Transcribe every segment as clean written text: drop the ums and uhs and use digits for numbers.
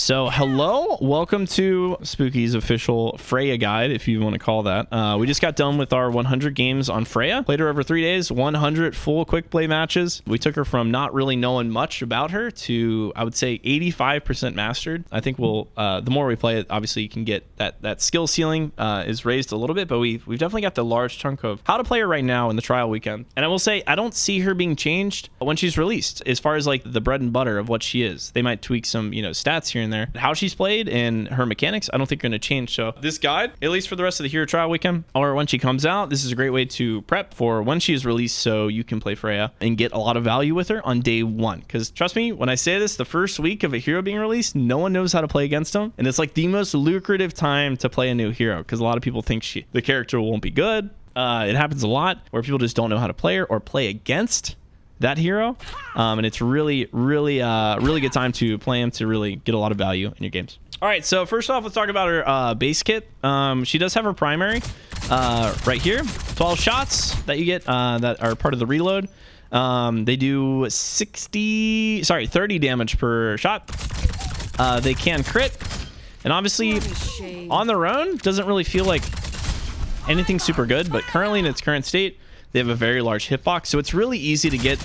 So hello, welcome to Spooky's official Freya guide, if you want to call that. We just got done with our 100 games on Freya. Played her over 3 days, 100 full quick play matches. We took her from not really knowing much about her to, I would say, 85% mastered. I think we'll, the more we play it, obviously you can get that skill ceiling is raised a little bit, but we've definitely got the large chunk of how to play her right now in the trial weekend. And I will say, I don't see her being changed when she's released, as far as like the bread and butter of what she is. They might tweak some, stats here and there. How she's played and her mechanics, I don't think are going to change. So this guide, at least for the rest of the hero trial weekend, or when she comes out, this is a great way to prep for when she is released so you can play Freya and get a lot of value with her on day one. Because trust me, when I say this, the first week of a hero being released, no one knows how to play against them. And it's like the most lucrative time to play a new hero because a lot of people think the character won't be good. It happens a lot where people just don't know how to play her or play against that hero, and it's really good time to play him to really get a lot of value in your games. All right, so first off, let's talk about her base kit. She does have her primary right here, 12 shots that you get that are part of the reload. They do 30 damage per shot. They can crit, and obviously on their own doesn't really feel like anything super good, but currently in its current state, they have a very large hitbox, so it's really easy to get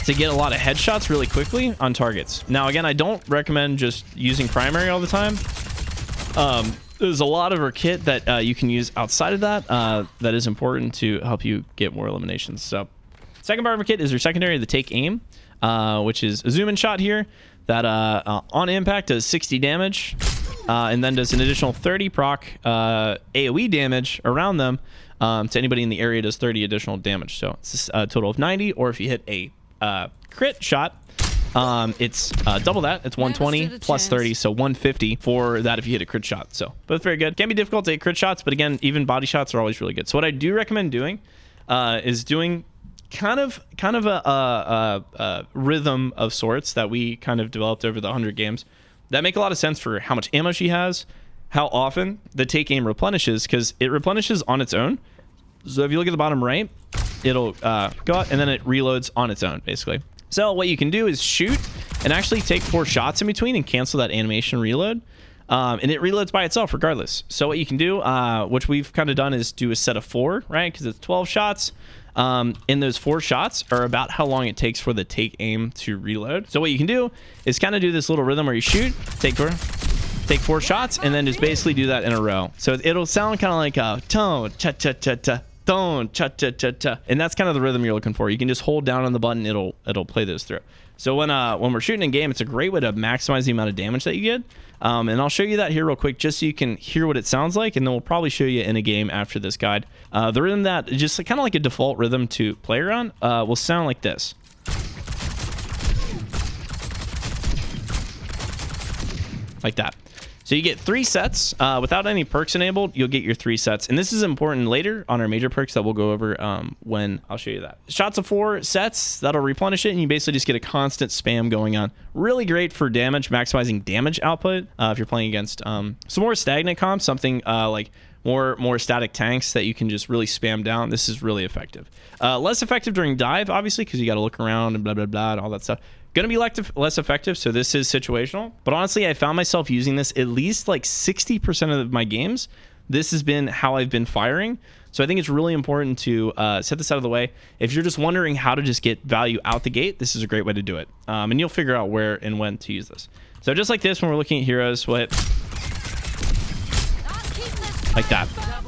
a lot of headshots really quickly on targets. Now, again, I don't recommend just using primary all the time. There's a lot of her kit that you can use outside of that that is important to help you get more eliminations. So, second part of her kit is her secondary, the Take Aim, which is a zoom-in shot here that on impact does 60 damage and then does an additional 30 proc AoE damage around them. To anybody in the area does 30 additional damage, so it's a total of 90. Or if you hit a crit shot, it's double that. It's 120 plus 30, so 150 for that if you hit a crit shot. So both very good. Can be difficult to hit crit shots, but again, even body shots are always really good. So what I do recommend doing is doing kind of a rhythm of sorts that we kind of developed over the 100 games that make a lot of sense for how much ammo she has, how often the Take Aim replenishes, because it replenishes on its own. So if you look at the bottom right, it'll go out and then it reloads on its own, basically. So what you can do is shoot and actually take 4 shots in between and cancel that animation reload. And it reloads by itself regardless. So what you can do, which we've kind of done, is do a set of 4, right? Because it's 12 shots. And those 4 shots are about how long it takes for the Take Aim to reload. So what you can do is kind of do this little rhythm where you shoot, take 4 shots, and then just basically do that in a row. So it'll sound kind of like a tone, cha-cha-cha-cha, tone, cha-cha-cha-cha. And that's kind of the rhythm you're looking for. You can just hold down on the button, it'll play those through. So when we're shooting in game, it's a great way to maximize the amount of damage that you get. And I'll show you that here real quick just so you can hear what it sounds like, and then we'll probably show you in a game after this guide. The rhythm that just kind of like a default rhythm to play around will sound like this. Like that. So you get 3 sets. Without any perks enabled, you'll get your 3 sets. And this is important later on our major perks that we'll go over when I'll show you that. Shots of 4 sets, that'll replenish it, and you basically just get a constant spam going on. Really great for damage, maximizing damage output. If you're playing against some more stagnant comps, something like more static tanks that you can just really spam down, this is really effective. Less effective during dive, obviously, because you got to look around and blah, blah, blah, and all that stuff. Gonna be less effective, so this is situational. But honestly, I found myself using this at least like 60% of my games. This has been how I've been firing. So I think it's really important to set this out of the way. If you're just wondering how to just get value out the gate, this is a great way to do it. And you'll figure out where and when to use this. So just like this, when we're looking at heroes, we'll hit like that.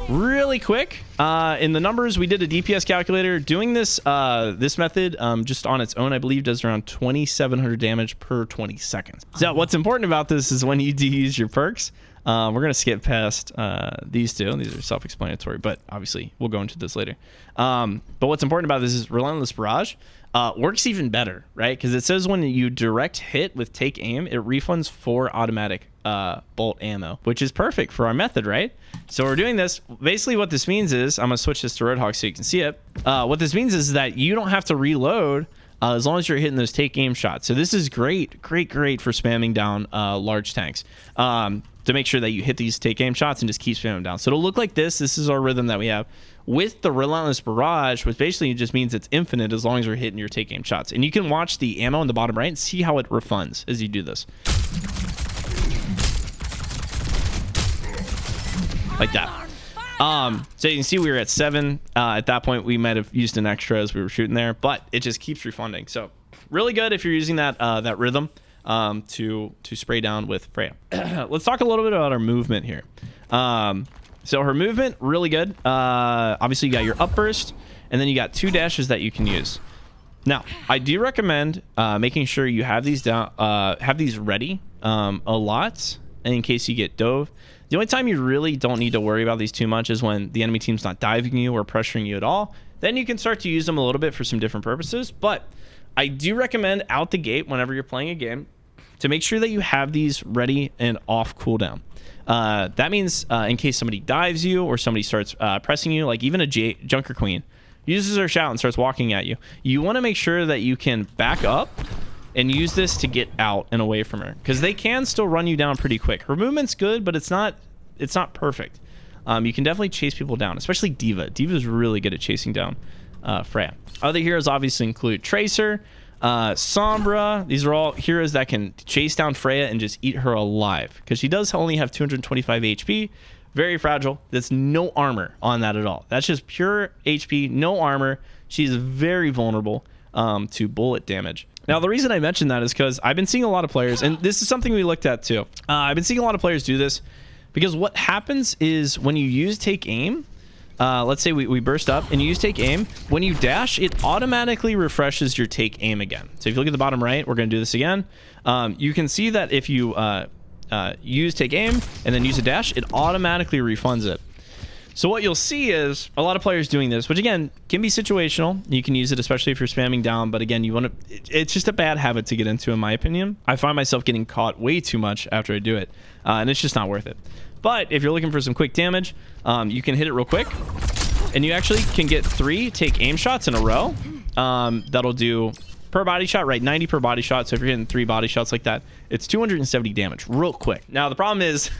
Really quick. In the numbers, we did a DPS calculator. Doing this this method just on its own, I believe, does around 2,700 damage per 20 seconds. So what's important about this is when you do use your perks, we're going to skip past these two. These are self-explanatory, but obviously we'll go into this later. But what's important about this is Relentless Barrage works even better, right? Because it says when you direct hit with Take Aim, it refunds 4 automatic bolt ammo, which is perfect for our method, right? So we're doing this. Basically what this means is, I'm gonna switch this to Roadhog so you can see it. What this means is that you don't have to reload as long as you're hitting those Take Aim shots. So this is great for spamming down large tanks to make sure that you hit these Take Aim shots and just keep spamming them down. So it'll look like this. This is our rhythm that we have with the Relentless Barrage, which basically just means it's infinite as long as you're hitting your Take Aim shots. And you can watch the ammo in the bottom right and see how it refunds as you do this. like that. So you can see we were at 7. At that point, we might have used an extra as we were shooting there, but it just keeps refunding. So really good if you're using that that rhythm to spray down with Freya. Let's talk a little bit about our movement here. So her movement, really good. Obviously, you got your up burst, and then you got 2 dashes that you can use. Now, I do recommend making sure you have these down, have these ready a lot in case you get dove. The only time you really don't need to worry about these too much is when the enemy team's not diving you or pressuring you at all. Then you can start to use them a little bit for some different purposes. But I do recommend out the gate whenever you're playing a game to make sure that you have these ready and off cooldown. That means in case somebody dives you or somebody starts pressing you, like even a Junker Queen uses her shout and starts walking at you. You want to make sure that you can back up and use this to get out and away from her, because they can still run you down pretty quick. Her movement's good, but it's not perfect. You can definitely chase people down, especially Diva. Diva's really good at chasing down Freya. Other heroes obviously include Tracer, Sombra. These are all heroes that can chase down Freya and just eat her alive, because she does only have 225 HP. Very fragile. There's no armor on that at all. That's just pure HP, no armor. She's very vulnerable to bullet damage. Now, the reason I mentioned that is because I've been seeing a lot of players, and this is something we looked at too. I've been seeing a lot of players do this because what happens is when you use take aim, let's say we burst up and you use take aim, when you dash, it automatically refreshes your take aim again. So if you look at the bottom right, we're going to do this again. You can see that if you use take aim and then use a dash, it automatically refunds it. So what you'll see is a lot of players doing this, which again can be situational. You can use it especially if you're spamming down, but again, you want to, it's just a bad habit to get into, in my opinion. I find myself getting caught way too much after I do it, and it's just not worth it. But if you're looking for some quick damage, you can hit it real quick, and you actually can get 3 take aim shots in a row. That'll do per body shot, right? 90 per body shot. So if you're hitting 3 body shots like that, it's 270 damage real quick. Now the problem is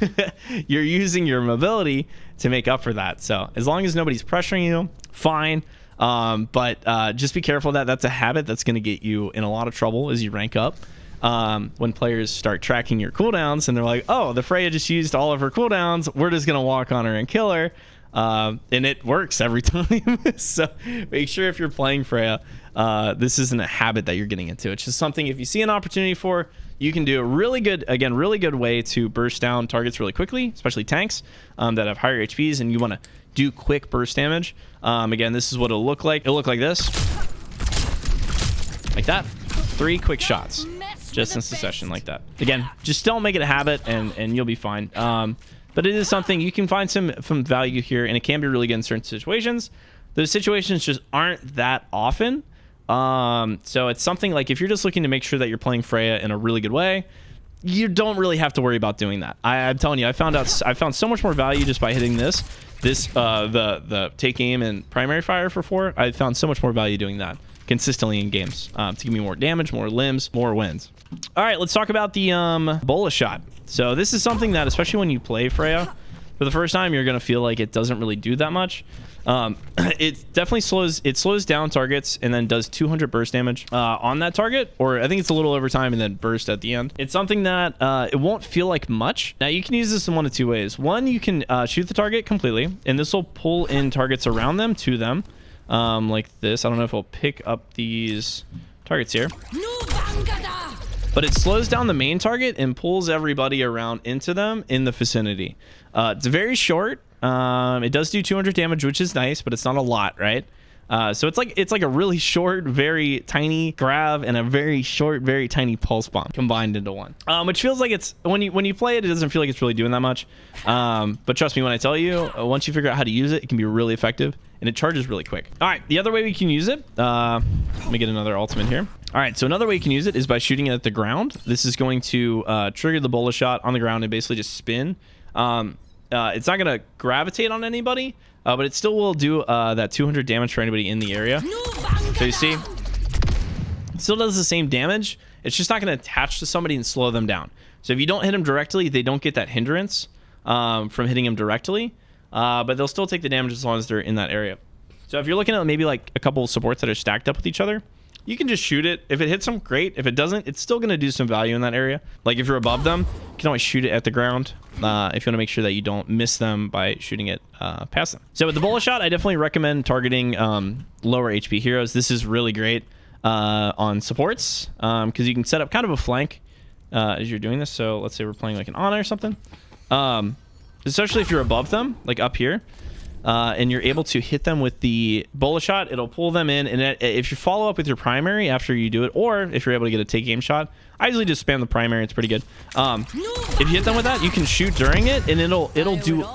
you're using your mobility to make up for that. So as long as nobody's pressuring you, fine. But just be careful that that's a habit that's going to get you in a lot of trouble as you rank up. When players start tracking your cooldowns and they're like, oh, the Freya just used all of her cooldowns, we're just going to walk on her and kill her. And it works every time. So make sure if you're playing Freya, this isn't a habit that you're getting into. It's just something, if you see an opportunity for, you can do a really good, again, really good way to burst down targets really quickly, especially tanks that have higher HPs, and you want to do quick burst damage. Again, this is what it'll look like. It'll look like this. Like that. 3 quick shots just in succession like that. Again, just don't make it a habit and you'll be fine. But it is something you can find some value here, and it can be really good in certain situations. Those situations just aren't that often. So it's something like if you're just looking to make sure that you're playing Freya in a really good way, you don't really have to worry about doing that. I'm telling you, I found so much more value just by hitting the take aim and primary fire for 4. I found so much more value doing that consistently in games to give me more damage, more limbs, more wins. All right, let's talk about the Bolo shot. So this is something that, especially when you play Freya for the first time, you're going to feel like it doesn't really do that much. It definitely slows down targets and then does 200 burst damage on that target, or I think it's a little over time and then burst at the end. It's something that it won't feel like much. Now you can use this in one of 2 ways. One, you can shoot the target completely, and this will pull in targets around them to them, like this. I don't know if I'll pick up these targets here, but it slows down the main target and pulls everybody around into them in the vicinity. It's very short. It does do 200 damage, which is nice, but it's not a lot, right? So it's like a really short, very tiny grab and a very short, very tiny pulse bomb combined into one. Which feels like it's when you play it, it doesn't feel like it's really doing that much. But trust me when I tell you, once you figure out how to use it, it can be really effective and it charges really quick. All right, the other way we can use it, let me get another ultimate here. All right, so another way you can use it is by shooting it at the ground. This is going to trigger the Bolo shot on the ground and basically just spin. It's not going to gravitate on anybody, but it still will do that 200 damage for anybody in the area. So you see, it still does the same damage. It's just not going to attach to somebody and slow them down. So if you don't hit them directly, they don't get that hindrance from hitting them directly, but they'll still take the damage as long as they're in that area. So if you're looking at maybe like a couple of supports that are stacked up with each other, you can just shoot it. If it hits them, great. If it doesn't, it's still going to do some value in that area. Like if you're above them, you can always shoot it at the ground if you want to make sure that you don't miss them by shooting it past them. So with the Bolo shot, I definitely recommend targeting lower HP heroes. This is really great on supports because you can set up kind of a flank as you're doing this. So let's say we're playing like an Ana or something. Especially if you're above them, like up here. And you're able to hit them with the Bolo shot, it'll pull them in. And if you follow up with your primary after you do it, or if you're able to get a take aim shot, I usually just spam the primary. It's pretty good. If you hit them with that, you can shoot during it, and it'll do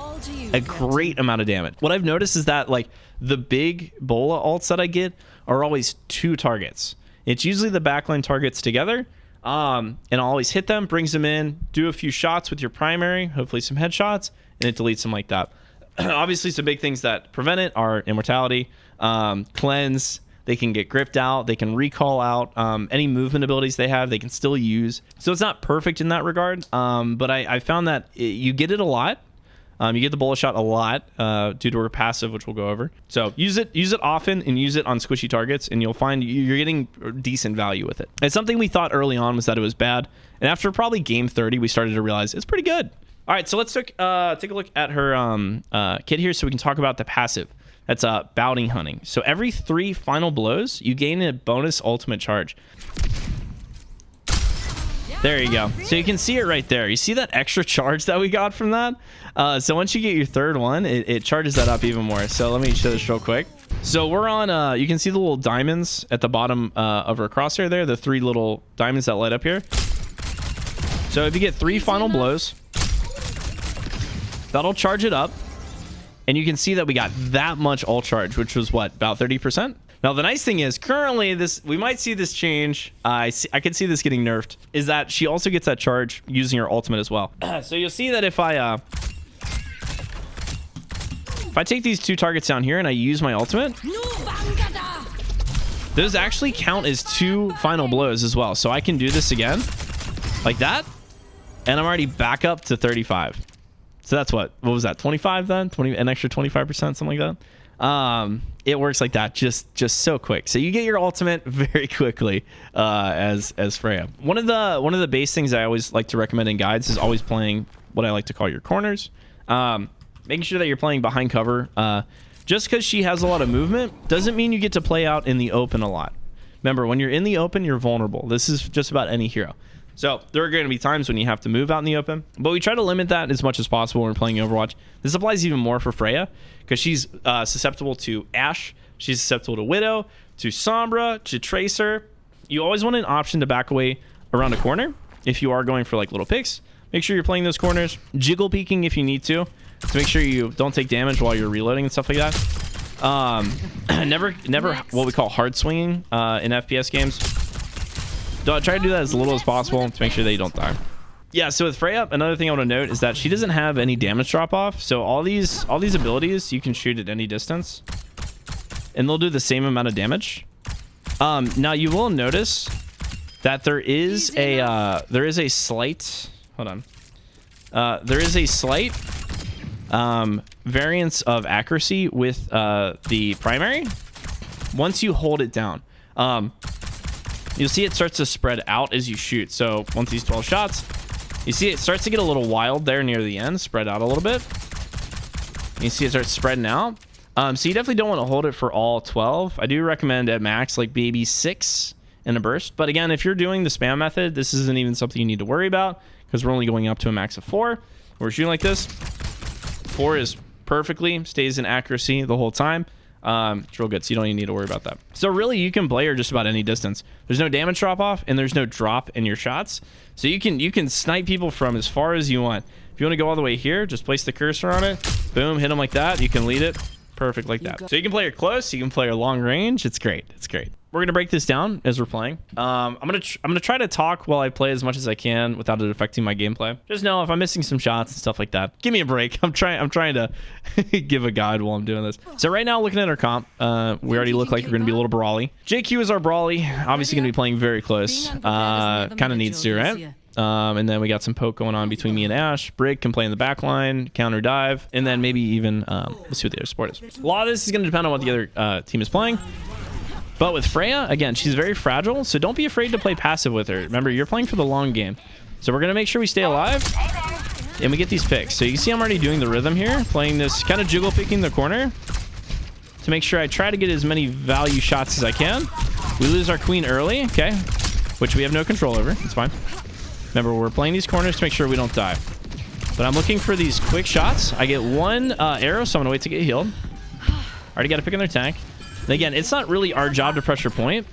a great amount of damage. What I've noticed is that like the big Bolo ults that I get are always 2 targets. It's usually the backline targets together. And I'll always hit them, brings them in, do a few shots with your primary, hopefully some headshots, and it deletes them like that. Obviously, some big things that prevent it are immortality, cleanse. They can get gripped out. They can recall out. Any movement abilities they have, they can still use. So it's not perfect in that regard. But I found that you get it a lot. You get the Bolo shot a lot due to her passive, which we'll go over. So use it often and use it on squishy targets, and you'll find you're getting decent value with it. And something we thought early on was that it was bad. And after probably game 30, we started to realize it's pretty good. All right, so let's take a look at her kit here so we can talk about the passive. That's bounty hunting. So every 3 final blows, you gain a bonus ultimate charge. There you go. So you can see it right there. You see that extra charge that we got from that? So once you get your 3rd one, it charges that up even more. So let me show this real quick. So we're on, you can see the little diamonds at the bottom of her crosshair there, the 3 little diamonds that light up here. So if you get 3 final blows, that'll charge it up, and you can see that we got that much ult charge, which was what, about 30%. Now the nice thing is currently we might see this change. I could see this getting nerfed. Is that she also gets that charge using her ultimate as well. So you'll see that if I take these 2 targets down here and I use my ultimate, those actually count as 2 final blows as well. So I can do this again like that, and I'm already back up to 35. So that's what was that, 25 then? An extra 25%, something like that. It works like that, just so quick. So you get your ultimate very quickly as Freya. One of the base things I always like to recommend in guides is always playing what I like to call your corners. Making sure that you're playing behind cover. Just because she has a lot of movement doesn't mean you get to play out in the open a lot. Remember, when you're in the open, you're vulnerable. This is just about any hero. So there are going to be times when you have to move out in the open, but we try to limit that as much as possible when we're playing Overwatch. This applies even more for Freya because she's susceptible to Ashe. She's susceptible to Widow, to Sombra, to Tracer. You always want an option to back away around a corner if you are going for like little picks. Make sure you're playing those corners. Jiggle peeking if you need to make sure you don't take damage while you're reloading and stuff like that. Never what we call hard swinging in FPS games. Try to do that as little as possible to make sure that you don't die. Yeah, so with Freya, another thing I want to note is that she doesn't have any damage drop off. So all these abilities you can shoot at any distance, and they'll do the same amount of damage. Now you will notice that there is a slight variance of accuracy with the primary once you hold it down. You'll see it starts to spread out as you shoot. So once these 12 shots, you see it starts to get a little wild there near the end, spread out a little bit. You see it starts spreading out. So you definitely don't want to hold it for all 12. I do recommend at max like maybe 6 in a burst. But again, if you're doing the spam method, this isn't even something you need to worry about because we're only going up to a max of 4. We're shooting like this. 4 is perfectly, stays in accuracy the whole time. It's real good, so you don't even need to worry about that. So really, you can play her just about any distance. There's no damage drop off, and there's no drop in your shots. So you can snipe people from as far as you want. If you want to go all the way here, just place the cursor on it. Boom, hit them like that. You can lead it perfect like that. So you can play her close, you can play her long range. It's great. It's great. We're gonna break this down as we're playing. I'm gonna try to talk while I play as much as I can without it affecting my gameplay. Just know if I'm missing some shots and stuff like that, give me a break. I'm trying to give a guide while I'm doing this. So right now, looking at our comp, we already look like we're gonna be a little brawly. JQ is our brawly, obviously gonna be playing very close. Kind of needs to, right? And then we got some poke going on between me and Ashe. Brig can play in the back line, counter dive, and then maybe even let's see what the other support is. A lot of this is going to depend on what the other team is playing. But with Freya, again, she's very fragile, so don't be afraid to play passive with her. Remember, you're playing for the long game. So we're going to make sure we stay alive and we get these picks. So you can see I'm already doing the rhythm here, playing this kind of jiggle picking the corner to make sure I try to get as many value shots as I can. We lose our queen early, okay, which we have no control over. It's fine. Remember, we're playing these corners to make sure we don't die. But I'm looking for these quick shots. I get one arrow, so I'm going to wait to get healed. Already got a pick in their tank. And again, it's not really our job to pressure point.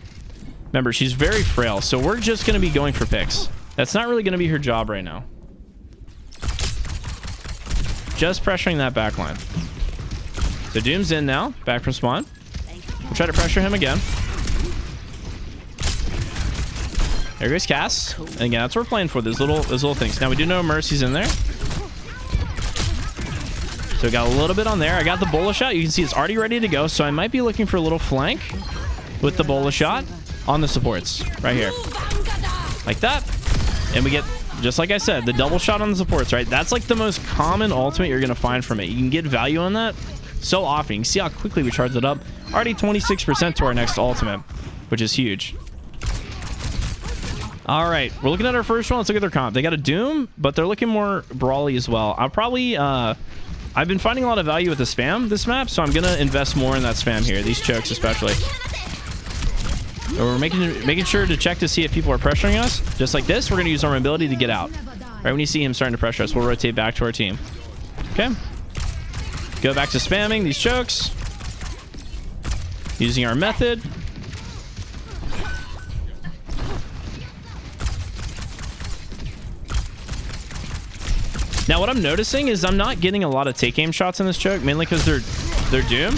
Remember, she's very frail, so we're just going to be going for picks. That's not really going to be her job right now. Just pressuring that back line. So Doom's in now, back from spawn. We'll try to pressure him again. There goes Cass. And again, that's what we're playing for, those little things. Now we do know Mercy's in there. So we got a little bit on there. I got the Bolo shot. You can see it's already ready to go. So I might be looking for a little flank with the Bolo shot on the supports right here. Like that. And we get, just like I said, the double shot on the supports, right? That's like the most common ultimate you're going to find from it. You can get value on that so often. You can see how quickly we charged it up. Already 26% to our next ultimate, which is huge. All right, we're looking at our first one. Let's look at their comp. They got a Doom, but they're looking more brawly as well. I'll probably, I've been finding a lot of value with the spam this map, so I'm going to invest more in that spam here, these chokes especially. So we're making sure to check to see if people are pressuring us. Just like this, we're going to use our mobility to get out. Right when you see him starting to pressure us, we'll rotate back to our team. Okay. Go back to spamming these chokes. Using our method. Now what I'm noticing is I'm not getting a lot of take aim shots in this choke, mainly because they're Doom.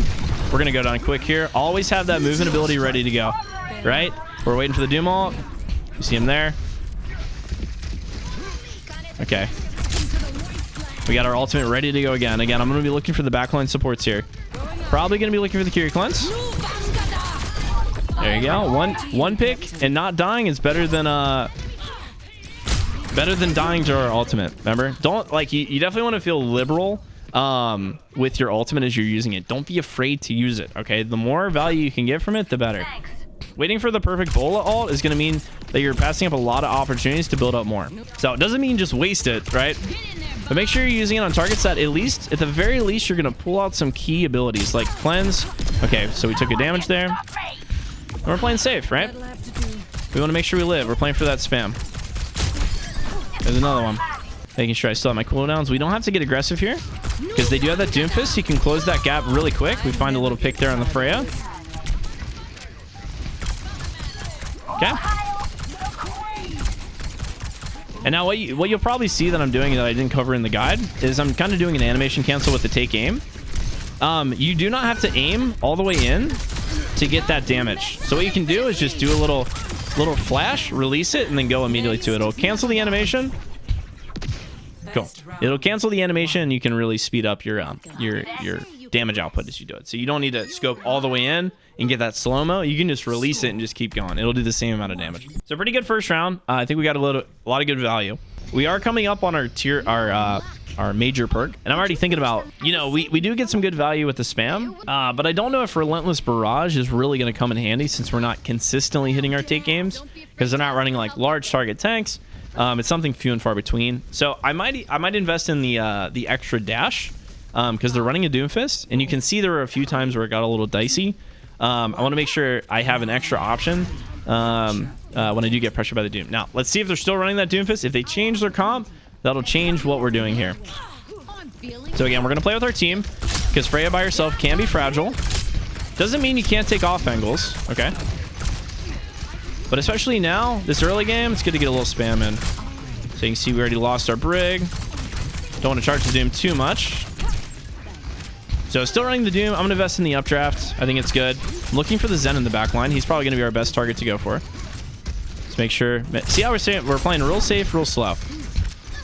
We're going to go down quick here. Always have that movement ability ready to go. Right? We're waiting for the Doom ult. You see him there. Okay. We got our ultimate ready to go again. Again, I'm going to be looking for the backline supports here. Probably going to be looking for the Curie Cleanse. There you go. One pick and not dying is better than dying to our ultimate. Remember? Don't, like, you definitely want to feel liberal with your ultimate as you're using it. Don't be afraid to use it, okay? The more value you can get from it, the better. Waiting for the perfect Bolo ult is going to mean that you're passing up a lot of opportunities to build up more. So it doesn't mean just waste it, right? But make sure you're using it on targets that at the very least, you're going to pull out some key abilities like Cleanse. Okay, so we took a damage there. And we're playing safe, right? We want to make sure we live. We're playing for that spam. There's another one. Making sure I still have my cooldowns. We don't have to get aggressive here because they do have that Doomfist. You can close that gap really quick. We find a little pick there on the Freya. Okay. And now what you'll probably see that I'm doing that I didn't cover in the guide is I'm kind of doing an animation cancel with the take aim. You do not have to aim all the way in to get that damage. So what you can do is just do a little flash, release it, and then go immediately to it. It'll cancel the animation. Cool. It'll cancel the animation, and you can really speed up your damage output as you do it. So you don't need to scope all the way in and get that slow-mo. You can just release it and just keep going. It'll do the same amount of damage. So pretty good first round. I think we got a lot of good value. We are coming up on our major perk, and I'm already thinking about, we do get some good value with the spam, but I don't know if Relentless Barrage is really going to come in handy since we're not consistently hitting our take games because they're not running like large target tanks. It's something few and far between. So I might invest in the extra dash because they're running a Doomfist, and you can see there were a few times where it got a little dicey. I want to make sure I have an extra option when I do get pressured by the Doom. Now, let's see if they're still running that Doomfist. If they change their comp, that'll change what we're doing here. So again, we're going to play with our team because Freya by herself can be fragile. Doesn't mean you can't take off angles, okay? But especially now, this early game, it's good to get a little spam in. So you can see we already lost our Brig. Don't want to charge the Doom too much. So still running the Doom. I'm going to invest in the updraft. I think it's good. I'm looking for the Zen in the back line. He's probably going to be our best target to go for. Let's make sure. See how we're playing real safe, real slow.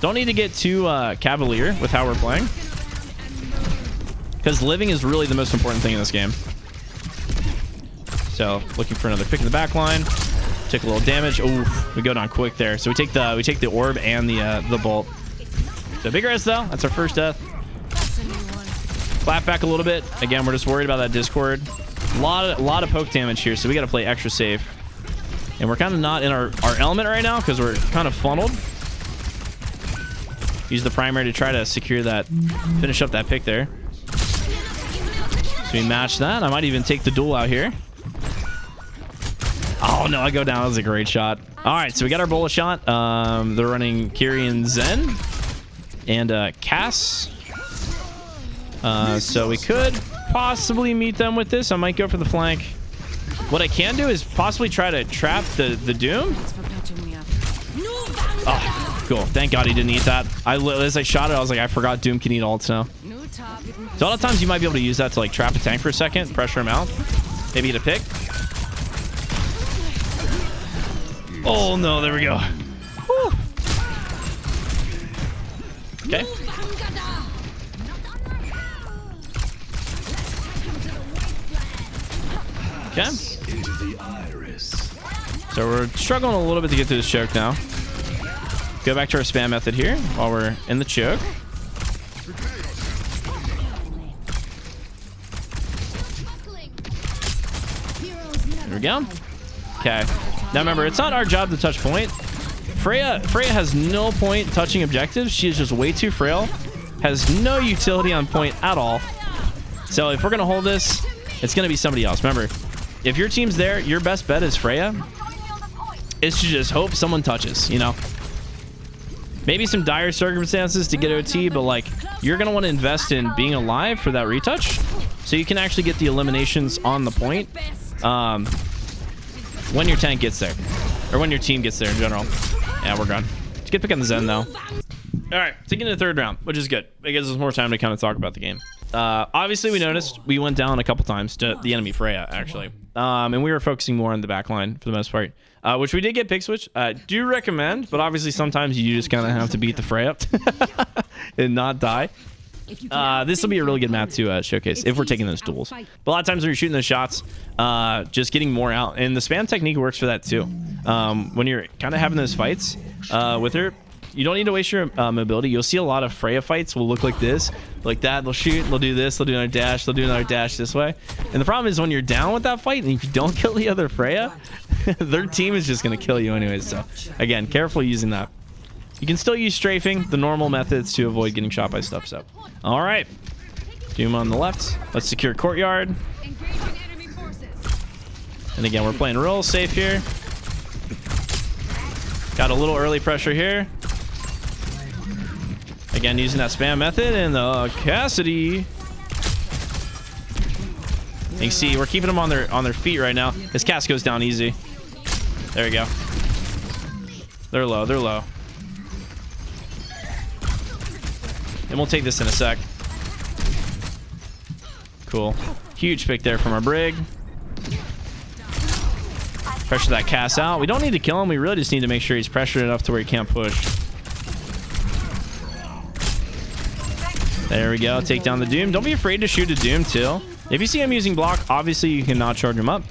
Don't need to get too cavalier with how we're playing. Because living is really the most important thing in this game. So looking for another pick in the back line. Take a little damage. Oof, we go down quick there. So we take the orb and the bolt. So big res though. That's our first death. Clap back a little bit. Again, we're just worried about that Discord. A lot of poke damage here, so we got to play extra safe. And we're kind of not in our element right now because we're kind of funneled. Use the primary to try to secure that, finish up that pick there. So we match that. I might even take the duel out here. Oh no, I go down. That was a great shot. All right, so we got our Bolo shot. They're running Kiri and Zen and Cass. So we could possibly meet them with this. I might go for the flank. What I can do is possibly try to trap the Doom. Oh, cool. Thank God he didn't eat that. As I shot it, I was like, I forgot Doom can eat ults now. So a lot of times you might be able to use that to like trap a tank for a second, pressure him out, maybe get a pick. Oh no, there we go. Whew. Okay. Okay. So we're struggling a little bit to get to this choke now. Go back to our spam method here while we're in the choke. There we go. Okay. Now remember, it's not our job to touch point. Freya has no point touching objectives. She is just way too frail. Has no utility on point at all. So if we're going to hold this, it's going to be somebody else. Remember, if your team's there, your best bet is Freya. Is to just hope someone touches, you know? Maybe some dire circumstances to get OT, but like, you're going to want to invest in being alive for that retouch. So you can actually get the eliminations on the point. When your tank gets there, or when your team gets there in general. Yeah, we're gone. Let's get pick on the Zen though. All right, taking the third round, which is good. It gives us more time to kind of talk about the game. Obviously, we noticed we went down a couple times to the enemy Freya, actually. And we were focusing more on the back line for the most part, which we did get pick switch. Do recommend, but obviously sometimes you just kind of have to beat the Freya and not die. This will be a really good map to showcase if we're taking those duels. But a lot of times when you're shooting those shots, just getting more out. And the spam technique works for that too. When you're kind of having those fights with her, you don't need to waste your mobility. You'll see a lot of Freya fights will look like this. Like that, they'll shoot, they'll do this, they'll do another dash, they'll do another dash this way. And the problem is when you're down with that fight and if you don't kill the other Freya, their team is just going to kill you anyways. So again, careful using that. You can still use strafing, the normal methods to avoid getting shot by stuff. So, all right. Doom on the left. Let's secure courtyard. And again, we're playing real safe here. Got a little early pressure here. Again, using that spam method and the Cassidy. You can see we're keeping them on their feet right now. This Cass goes down easy. There we go. They're low. They're low. And we'll take this in a sec. Cool. Huge pick there from our Brig. Pressure that Cass out. We don't need to kill him. We really just need to make sure he's pressured enough to where he can't push. There we go. Take down the Doom. Don't be afraid to shoot a Doom too. If you see him using block, obviously you cannot charge him up.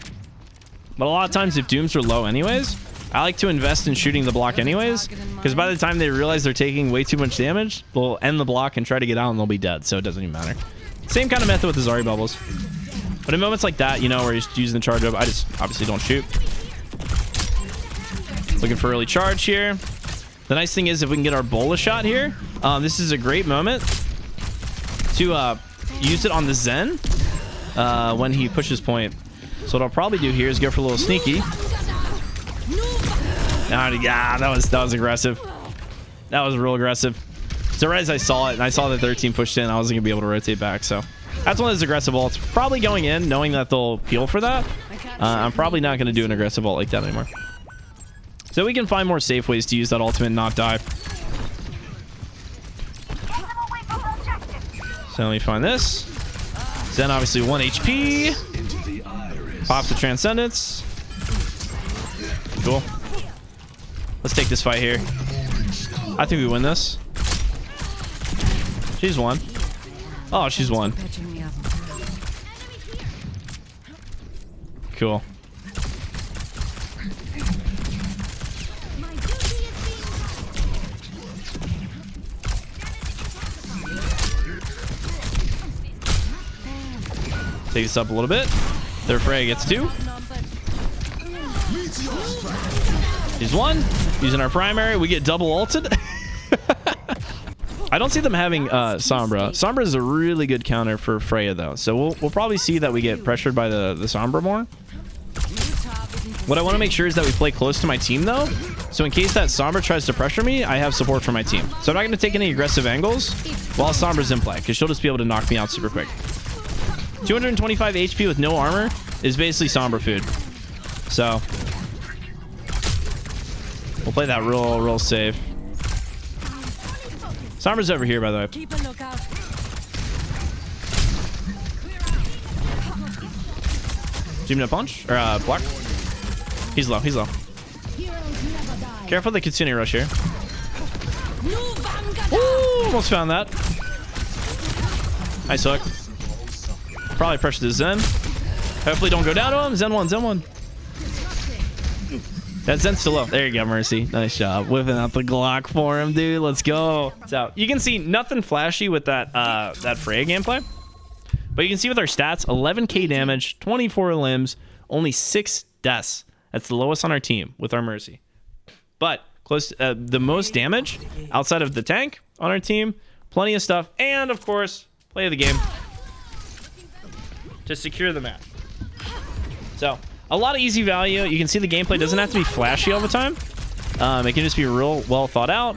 But a lot of times if Dooms are low anyways, I like to invest in shooting the block anyways, because by the time they realize they're taking way too much damage, they'll end the block and try to get out and they'll be dead, so it doesn't even matter. Same kind of method with the Zarya bubbles. But in moments like that, you know, where he's using the charge up, I just obviously don't shoot. Looking for early charge here. The nice thing is if we can get our Bolo shot here, this is a great moment to use it on the Zen when he pushes point. So what I'll probably do here is go for a little sneaky. Yeah, that was aggressive. That was real aggressive. So right as I saw it and I saw that their team pushed in, I wasn't gonna be able to rotate back. So that's one of those aggressive ults. Probably going in knowing that they'll peel for that. I'm probably not gonna do an aggressive ult like that anymore. So we can find more safe ways to use that ultimate and not die. So let me find this. Zen obviously 1 HP. Pops the Transcendence. Cool. Let's take this fight here. I think we win this. She's won. Oh, she's won. Cool. Take this up a little bit. Their Freya gets 2. He's 1. Using our primary. We get double ulted. I don't see them having Sombra. Sombra is a really good counter for Freya, though. So we'll probably see that we get pressured by the Sombra more. What I want to make sure is that we play close to my team, though. So in case that Sombra tries to pressure me, I have support from my team. So I'm not going to take any aggressive angles while Sombra's in play, because she'll just be able to knock me out super quick. 225 HP with no armor is basically Sombra food. So we'll play that real safe. Sombra's over here, by the way. Keep a lookout. Zoom a punch or block. He's low. He's low. Careful the Kitsune rush here. Ooh, almost found that. Nice hook. Probably pressure the Zen. Hopefully don't go down to him. Zen 1, Zen 1. That Zen's still low. There you go, Mercy. Nice job. Whipping out the Glock for him, dude. Let's go. So you can see nothing flashy with that that Freya gameplay. But you can see with our stats, 11k damage, 24 limbs, only 6 deaths. That's the lowest on our team with our Mercy. But close to, the most damage outside of the tank on our team. Plenty of stuff. And, of course, play of the game to secure the match. So a lot of easy value. You can see the gameplay doesn't have to be flashy all the time. It can just be real well thought out.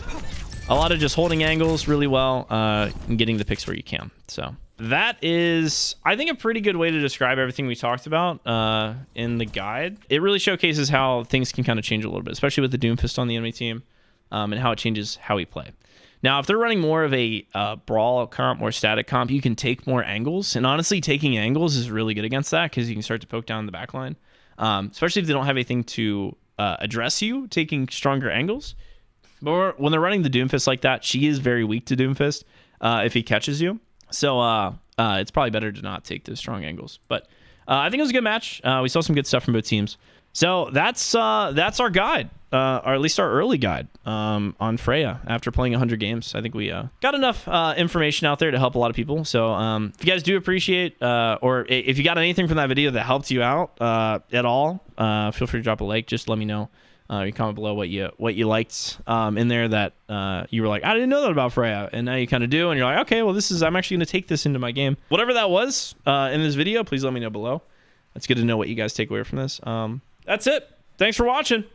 A lot of just holding angles really well and getting the picks where you can. So that is, I think, a pretty good way to describe everything we talked about in the guide. It really showcases how things can kind of change a little bit, especially with the Doomfist on the enemy team, and how it changes how we play. Now, if they're running more of a brawl comp, more static comp, you can take more angles. And honestly, taking angles is really good against that because you can start to poke down the back line, especially if they don't have anything to address you, taking stronger angles. But when they're running the Doomfist like that, she is very weak to Doomfist if he catches you. So it's probably better to not take those strong angles. But I think it was a good match. We saw some good stuff from both teams. So that's our guide, or at least our early guide on Freya after playing 100 games. I think we got enough information out there to help a lot of people. So if you guys do appreciate, or if you got anything from that video that helped you out at all, feel free to drop a like. Just let me know. You comment below what you liked in there that you were like, I didn't know that about Freya, and now you kind of do, and you're like, okay, well, I'm actually going to take this into my game. Whatever that was in this video, please let me know below. It's good to know what you guys take away from this. That's it. Thanks for watching.